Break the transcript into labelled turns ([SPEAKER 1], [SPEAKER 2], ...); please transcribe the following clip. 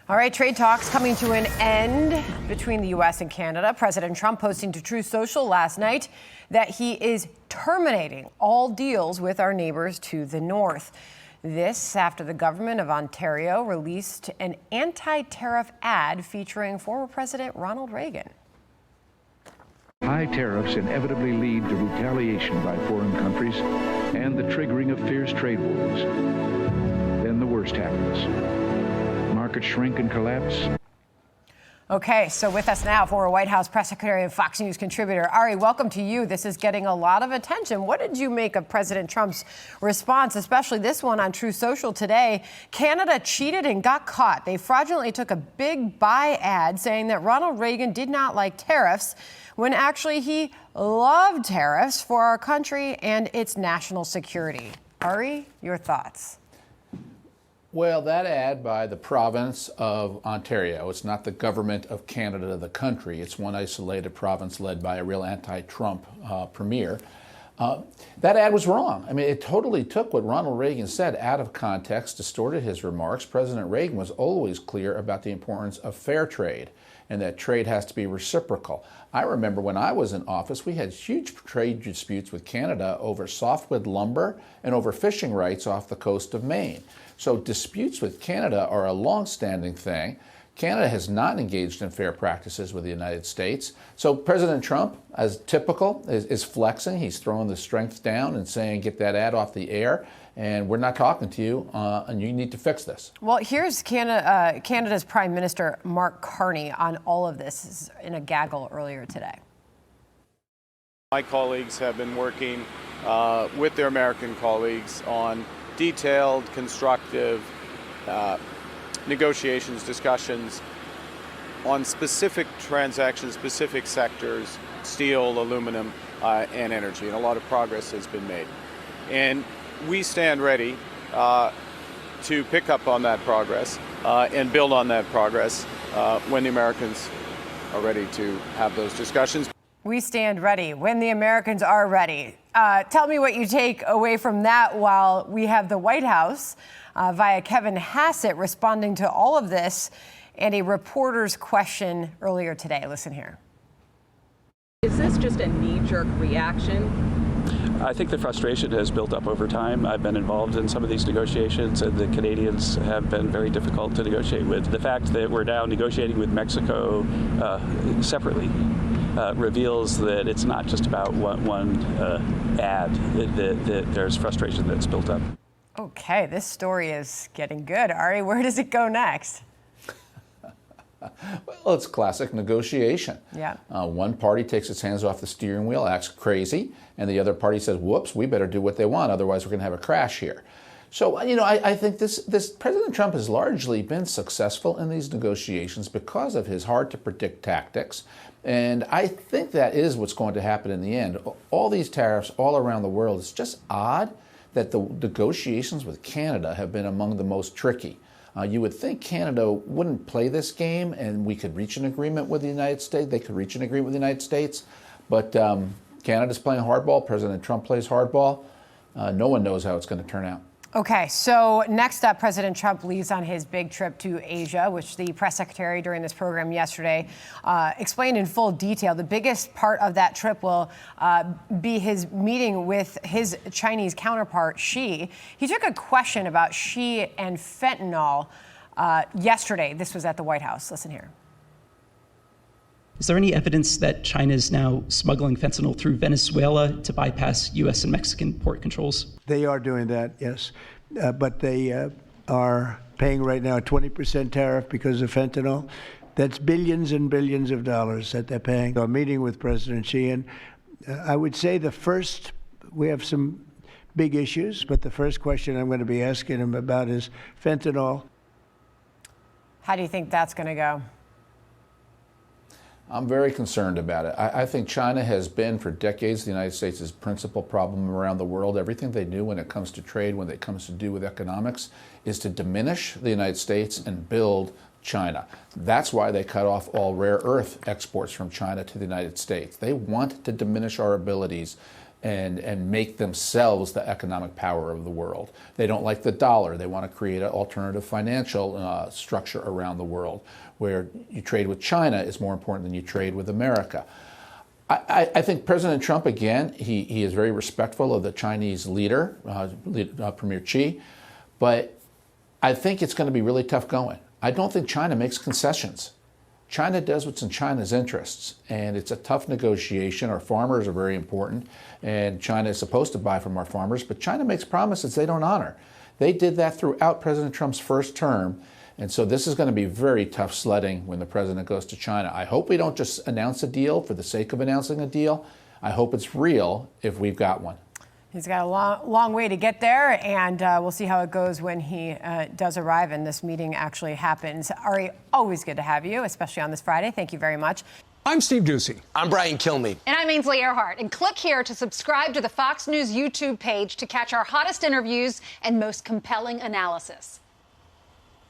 [SPEAKER 1] All right, trade talks coming to an end between the U.S. and Canada. President Trump posting to Truth Social last night that he is terminating all deals with our neighbors to the north. This after the government of Ontario released an anti-tariff ad featuring former President Ronald Reagan.
[SPEAKER 2] High tariffs inevitably lead to retaliation by foreign countries and the triggering of fierce trade wars. Then the worst happens. Markets shrink and collapse.
[SPEAKER 1] Okay, so with us now, former White House press secretary and Fox News contributor. Ari, welcome to you. This is getting a lot of attention. What did you make of President Trump's response, especially this one on Truth Social today? Canada cheated and got caught. They fraudulently took a big buy ad saying that Ronald Reagan did not like tariffs, when actually he loved tariffs for our country and its national security. Ari, your thoughts?
[SPEAKER 3] Well, that ad by the province of Ontario, it's not the government of Canada, the country. It's one isolated province led by a real anti-Trump premier. That ad was wrong. I mean, it totally took what Ronald Reagan said out of context, distorted his remarks. President Reagan was always clear about the importance of fair trade and that trade has to be reciprocal. I remember when I was in office, we had huge trade disputes with Canada over softwood lumber and over fishing rights off the coast of Maine. So disputes with Canada are a long-standing thing. Canada has not engaged in fair practices with the United States. So President Trump, as typical, is flexing. He's throwing the strength down and saying, get that ad off the air, and we're not talking to you, and you need to fix this.
[SPEAKER 1] Well, here's Canada's Prime Minister Mark Carney on all of this in a gaggle earlier today.
[SPEAKER 4] My colleagues have been working with their American colleagues on detailed, constructive negotiations, discussions on specific transactions, specific sectors, steel, aluminum, and energy. And a lot of progress has been made. And we stand ready to pick up on that progress and build on that progress when the Americans are ready to have those discussions.
[SPEAKER 1] We stand ready when the Americans are ready. Tell me what you take away from that while we have the White House via Kevin Hassett responding to all of this and a reporter's question earlier today. Listen here.
[SPEAKER 5] Is this just a knee-jerk reaction?
[SPEAKER 6] I think the frustration has built up over time. I've been involved in some of these negotiations, and the Canadians have been very difficult to negotiate with. The fact that we're now negotiating with Mexico separately reveals that it's not just about one ad, that there's frustration that's built up.
[SPEAKER 1] Okay, this story is getting good. Ari, where does it go next?
[SPEAKER 3] Well, it's classic negotiation.
[SPEAKER 1] Yeah.
[SPEAKER 3] One party takes its hands off the steering wheel, acts crazy, and the other party says, whoops, we better do what they want, otherwise we're going to have a crash here. So, I think this President Trump has largely been successful in these negotiations because of his hard-to-predict tactics. And I think that is what's going to happen in the end. All these tariffs all around the world, it's just odd that the negotiations with Canada have been among the most tricky. You would think Canada wouldn't play this game and we could reach an agreement with the United States. They could reach an agreement with the United States. But Canada's playing hardball. President Trump plays hardball. No one knows how it's going to turn out.
[SPEAKER 1] Okay, so next up, President Trump leaves on his big trip to Asia, which the press secretary during this program yesterday explained in full detail. The biggest part of that trip will be his meeting with his Chinese counterpart, Xi. He took a question about Xi and fentanyl yesterday. This was at the White House. Listen here.
[SPEAKER 7] Is there any evidence that China is now smuggling fentanyl through Venezuela to bypass U.S. and Mexican port controls?
[SPEAKER 8] They are doing that, yes. But they are paying right now a 20% tariff because of fentanyl. That's billions and billions of dollars that they're paying. So I'm meeting with President Xi, and I would say we have some big issues, but the first question I'm going to be asking him about is fentanyl.
[SPEAKER 1] How do you think that's going to go?
[SPEAKER 3] I'm very concerned about it. I think China has been, for decades, the United States' principal problem around the world. Everything they do when it comes to trade, when it comes to do with economics, is to diminish the United States and build China. That's why they cut off all rare earth exports from China to the United States. They want to diminish our abilities and make themselves the economic power of the world. They don't like the dollar. They want to create an alternative financial structure around the world where you trade with China is more important than you trade with America. I think President Trump, again, he is very respectful of the Chinese leader, Premier Xi, but I think it's going to be really tough going. I don't think China makes concessions. China does what's in China's interests, and it's a tough negotiation. Our farmers are very important, and China is supposed to buy from our farmers, but China makes promises they don't honor. They did that throughout President Trump's first term, and so this is going to be very tough sledding when the president goes to China. I hope we don't just announce a deal for the sake of announcing a deal. I hope it's real if we've got one.
[SPEAKER 1] He's got a long way to get there, and we'll see how it goes when he does arrive and this meeting actually happens. Ari, always good to have you, especially on this Friday. Thank you very much.
[SPEAKER 9] I'm Steve Doocy.
[SPEAKER 10] I'm Brian Kilmeade.
[SPEAKER 11] And I'm Ainsley Earhart. And click here to subscribe to the Fox News YouTube page to catch our hottest interviews and most compelling analysis.